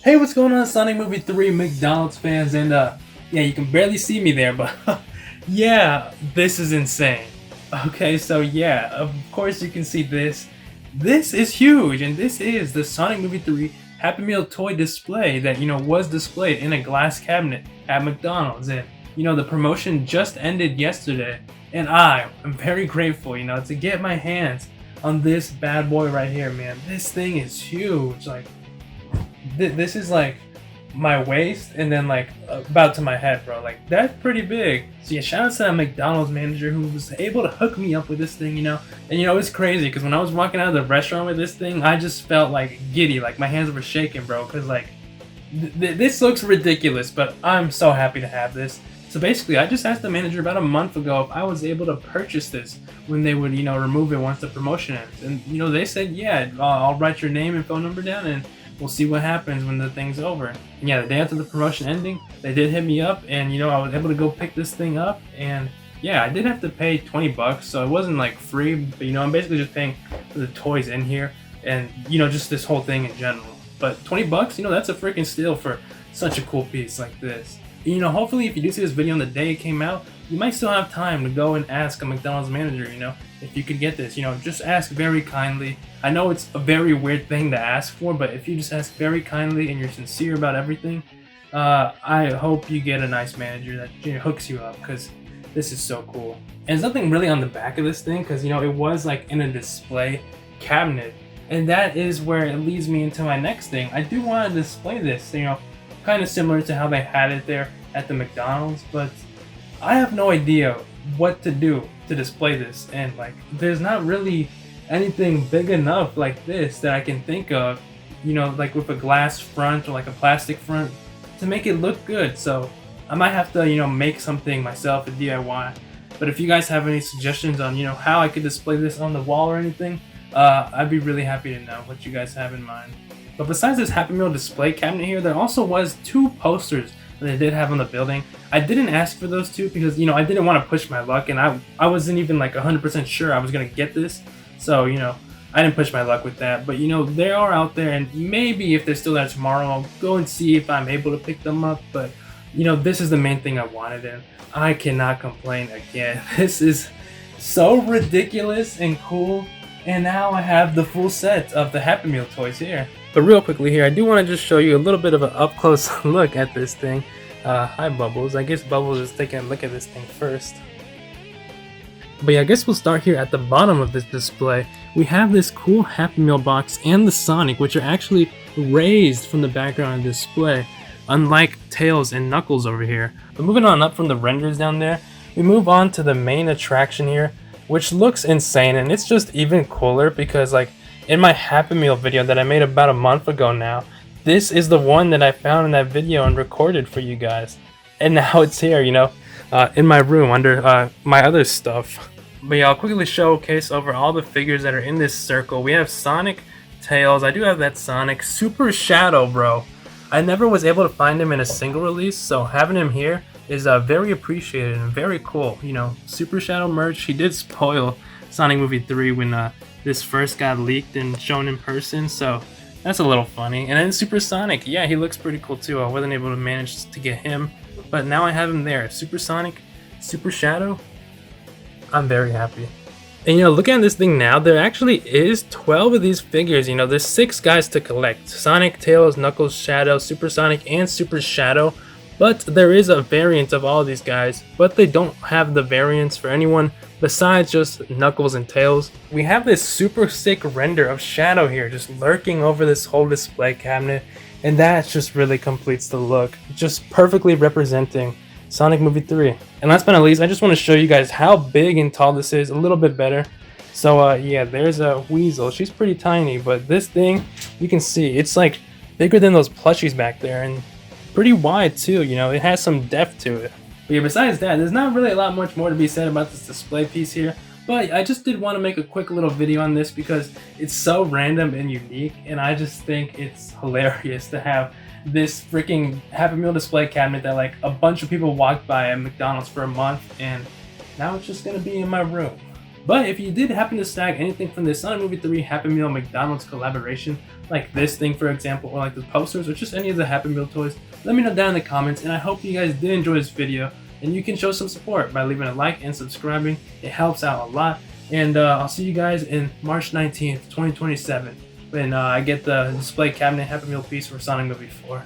Hey, what's going on, Sonic Movie 3 McDonald's fans? And yeah, you can barely see me there, but yeah, this is insane. Okay, so yeah, of course you can see this. This is huge, and this is the Sonic Movie 3 Happy Meal toy display that, was displayed in a glass cabinet at McDonald's. And, the promotion just ended yesterday, and I am very grateful, to get my hands on this bad boy right here, man. This thing is huge. Like, this is like my waist and then like about to my head, bro. Like, that's pretty big. So yeah, shout out to that McDonald's manager who was able to hook me up with this thing. And it's crazy because when I was walking out of the restaurant with this thing, I just felt like giddy, like my hands were shaking, bro, because like this looks ridiculous, but I'm so happy to have this. So basically, I just asked the manager about a month ago if I was able to purchase this when they would, remove it once the promotion ends. And, they said, yeah, I'll write your name and phone number down and we'll see what happens when the thing's over. And yeah, the day after the promotion ending, they did hit me up and, I was able to go pick this thing up. And yeah, I did have to pay 20 bucks, so it wasn't like free, but, I'm basically just paying for the toys in here and, just this whole thing in general. But 20 bucks, that's a freaking steal for such a cool piece like this. Hopefully if you do see this video on the day it came out, you might still have time to go and ask a McDonald's manager, if you could get this. Just ask very kindly. I know it's a very weird thing to ask for, but if you just ask very kindly and you're sincere about everything, I hope you get a nice manager that hooks you up, because this is so cool. And there's nothing really on the back of this thing because, it was like in a display cabinet. And that is where it leads me into my next thing. I do want to display this, kind of similar to how they had it there at the McDonald's, but I have no idea what to do to display this, and like there's not really anything big enough like this that I can think of, like with a glass front or like a plastic front to make it look good. So I might have to, make something myself, a DIY. But if you guys have any suggestions on, how I could display this on the wall or anything, I'd be really happy to know what you guys have in mind. But besides this Happy Meal display cabinet here, there also was 2 posters that they did have on the building. I didn't ask for those 2 because, I didn't want to push my luck, and I wasn't even like 100% sure I was going to get this. So, I didn't push my luck with that. But, they are out there, and maybe if they're still there tomorrow, I'll go and see if I'm able to pick them up. But, this is the main thing I wanted, and I cannot complain again. This is so ridiculous and cool. And now I have the full set of the Happy Meal toys here. But real quickly here, I do want to just show you a little bit of an up-close look at this thing. Hi Bubbles. I guess Bubbles is taking a look at this thing first. But yeah, I guess we'll start here at the bottom of this display. We have this cool Happy Meal box and the Sonic, which are actually raised from the background of the display, unlike Tails and Knuckles over here. But moving on up from the renders down there, we move on to the main attraction here, which looks insane, and it's just even cooler because like in my Happy Meal video that I made about a month ago now, this is the one that I found in that video and recorded for you guys. And now it's here, in my room under my other stuff. But yeah, I'll quickly showcase over all the figures that are in this circle. We have Sonic, Tails, I do have that Sonic, Super Shadow, bro. I never was able to find him in a single release, so having him here is very appreciated and very cool. Super Shadow merch. He did spoil Sonic Movie 3 when this first got leaked and shown in person, so that's a little funny. And then Super Sonic, yeah, he looks pretty cool too. I wasn't able to manage to get him, but now I have him there. Super Sonic, Super Shadow, I'm very happy. And looking at this thing now, there actually is 12 of these figures. There's 6 guys to collect: Sonic, Tails, Knuckles, Shadow, Super Sonic, and Super Shadow. But there is a variant of all of these guys, but they don't have the variants for anyone besides just Knuckles and Tails. We have this super sick render of Shadow here just lurking over this whole display cabinet, and that just really completes the look, just perfectly representing Sonic Movie 3. And last but not least, I just want to show you guys how big and tall this is a little bit better. So yeah, there's a Weasel. She's pretty tiny, but this thing, you can see, it's like bigger than those plushies back there, and pretty wide too, it has some depth to it. But yeah, besides that, there's not really a lot much more to be said about this display piece here, but I just did want to make a quick little video on this because it's so random and unique, and I just think it's hilarious to have this freaking Happy Meal display cabinet that like a bunch of people walked by at McDonald's for a month, and now it's just gonna be in my room. But if you did happen to snag anything from this Sonic Movie 3 Happy Meal McDonald's collaboration, like this thing for example, or like the posters, or just any of the Happy Meal toys, let me know down in the comments, and I hope you guys did enjoy this video, and you can show some support by leaving a like and subscribing. It helps out a lot, and I'll see you guys in March 19th, 2027, when I get the display cabinet Happy Meal piece for Sonic Movie 4.